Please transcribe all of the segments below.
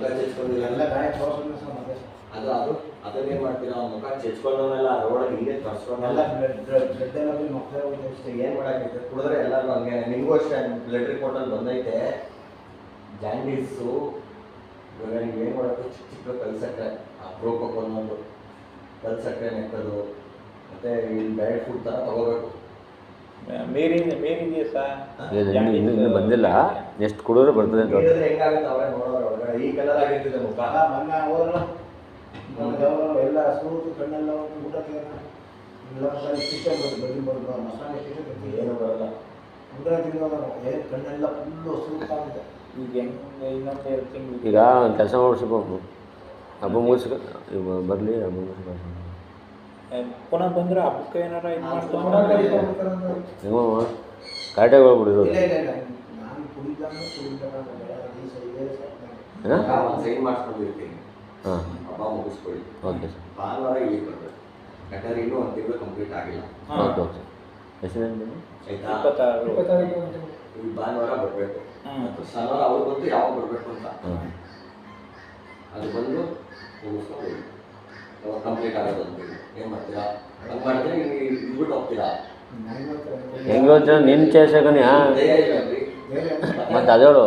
ಮುಖ ಚೆಚ್ಕೊಂಡಿಲ್ಲ ಎಲ್ಲ ಗಾಯ ತೋರಿಸಿದ್ರೆ ಸರ್ ಮತ್ತೆ ಅದು ಅದು ಅದನ್ನೇನು ಮಾಡ್ತೀರಾ ಮುಖ ಚೆಚ್ಕೊಂಡವನ್ನೆಲ್ಲ ಅದರೊಳಗೆ ಹಿಂಗೆ ತರಿಸ್ಕೊಂಡೆಲ್ಲ ಬ್ಲಡ್ ಎಲ್ಲ ಮಕ್ಕಳೇ ಹೋಗಿದೆ ಅಷ್ಟೇ. ಏನು ಮಾಡೋಕ್ಕೈತೆ ಕುಡಿದ್ರೆ ಎಲ್ಲರೂ ಹಂಗೆ ನಿಮಗೂ ಅಷ್ಟೇ ಬ್ಲಡ್ ರಿಪೋರ್ಟಲ್ಲಿ ಬಂದೈತೆ ಜಾಂಡೀಸು. ಇವಾಗ ನೀವು ಏನು ಮಾಡೋದು ಚಿಕ್ಕ ಚಿಕ್ಕ ಕಲ್ಸಕ್ಕೆ ಅಪರೂಪಕ್ಕೆ ಒಂದೊಂದು ಕಲ್ಸಕ್ಕೆ ನೆಕ್ಕದು ಮತ್ತು ಇಲ್ಲಿ ಡಯಟ್ ಫುಡ್ ಥರ ತೊಗೋಬೇಕು. ಮೇರಿದೆಯಾ ಸರ್? ಇನ್ನೂ ಬಂದಿಲ್ಲ, ಎಷ್ಟು ಕುಡಿದ್ರೆ ಬರ್ತದೆ ಅಂತ. ಹೆಂಗಾಗುತ್ತೆ ಅವರೇ ನೋಡೋರು ಒಳಗಡೆ ಈ ಕಲರ್ ಆಗಿರ್ತದೆ ಮುಖ. ಮೊನ್ನೆ ಹೋದ್ರಲ್ಲ ನಮ್ಮದವರು ಎಲ್ಲ ಸೂರು ಕಣ್ಣೆಲ್ಲ ಊಟ ಎಲ್ಲ ಸಿಸ್ಟಮ್ ಬರೋದು ಮಸಾಲೆ ಸಿಸ್ಟಮ್ ಏನು ಬರಲ್ಲ. ಊಟ ತಿನ್ನೋದು ಏನು ಕಣ್ಣೆಲ್ಲ ಫುಲ್ಲು ಸೂಪಾಗಿದೆ. ಈಗ ಹೆಂಗೆ ಇನ್ನೊಂದು 2 ತಿಂಗಳು ಈಗ ಒಂದು ಕೆಲಸ ಮಾಡಿಸ್ಬೇಕು, ಹಬ್ಬ ಮುಗಿಸ್ಕೊ ಬರಲಿ, ಹಬ್ಬ ಮುಗಿಸ್ಕೊ ಪುನಃ ಬಂದರೆ ಹಬ್ಬಕ್ಕೆ ಏನಾರ ಇದು ಮಾಡ್ತಾರೆ. ಹೆಂಗೋ ಕರೆಕ್ಟಾಗಿ ಹೋಗ್ಬಿಡಿರೋದು. ಇಲ್ಲ ಇಲ್ಲ ಇಲ್ಲ ನಾನು ಕುಡಿದಂಗೆ ಸೈನ್ ಮಾಡಿಸ್ಕೊಂಡಿರ್ತೀನಿ. ಹಾಂ, ಹಬ್ಬ ಮುಗಿಸ್ಕೊಳ್ಳಿ. Okay sir. ಭಾನುವಾರ ಇಲ್ಲಿಗೆ ಬರಬೇಕು. ಯಾಕಂದ್ರೆ ಇನ್ನೂ 1 ತಿಂಗಳು ಕಂಪ್ಲೀಟ್ ಆಗಿಲ್ಲ. Okay okay. ಎಷ್ಟು ಜನ ಇದ್ದೀರಿ? ಆಯ್ತಾ? 26 ಈ ಭಾನುವಾರ ಬರಬೇಕು. ಮತ್ತು ಶನಿವಾರ ಅವ್ರು ಬಂದು ಯಾವಾಗ ಬರಬೇಕು ಅಂತ ಹಾಂ, ಅದು ಬಂದು ಮುಗಿಸ್ಕೊಂಡು ಯಾವಾಗ ಕಂಪ್ಲೀಟ್ ಆಗೋದು ಅಂತೀವಿ. ಏನು ಮಾಡ್ತೀರಾ? ಹಂಗೆ ಮಾಡಿದ್ರೆ ನೀವು ಇದ್ಬಿಟ್ಟು ಹೋಗ್ತೀರಾ? ಹೆಂಗೆ ಹೋಗ್ತೀರ ನಿನ್ನ ಚೇಸಕನಿ? ಹಾಂ, ಧೈರ್ಯ ಇಲ್ಲರಿ. ಮತ್ತು ಅದೇಳು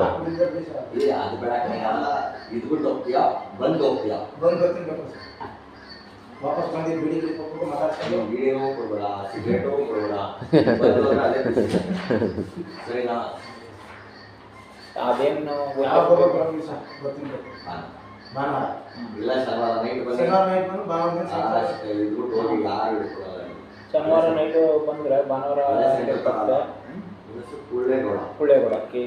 ಏ ಅದು ಬೇಡ ಇದ್ಬಿಟ್ಟು ಹೋಗ್ತೀಯಾ ಬಂದು ಹೋಗ್ತೀಯಾ? ಬಂದು ಬರ್ತೀನಿ ವಾಪಸ್ ಬಂದು ಬಿಡಿ ಕೊಟ್ಬಿಟ್ಟು ಮಾತಾಡ್ಕೊಂಡು ಏನು ಕೊಡ್ಬೇಡ, ಸಿಗರೇಟು ಕೊಡ್ಬೇಡ, ಅದೇ ಸರಿನಾ? ಅದೇನು ಯಾವ ಬರ್ತೀನಿ ಭಾನುವಾರ ಇಲ್ಲ ಶನಿವಾರ ನೈಟ್ ಬಂದು ಶನಿವಾರ ನೈಟ್ ಬಂದು ಭಾನುವಾರ ಅಷ್ಟೇ ಇದ್ಬಿಟ್ಟು ಹೋಗಿ ಯಾರು ಹಿಡ್ಕೊಳಲ್ಲ. ಶನಿವಾರ ನೈಟು ಬಂದರೆ ಭಾನುವಾರ ಕುಳ್ಳೇಗೌಡ ಕುಳ್ಳೇಗೌಡ ಕೆ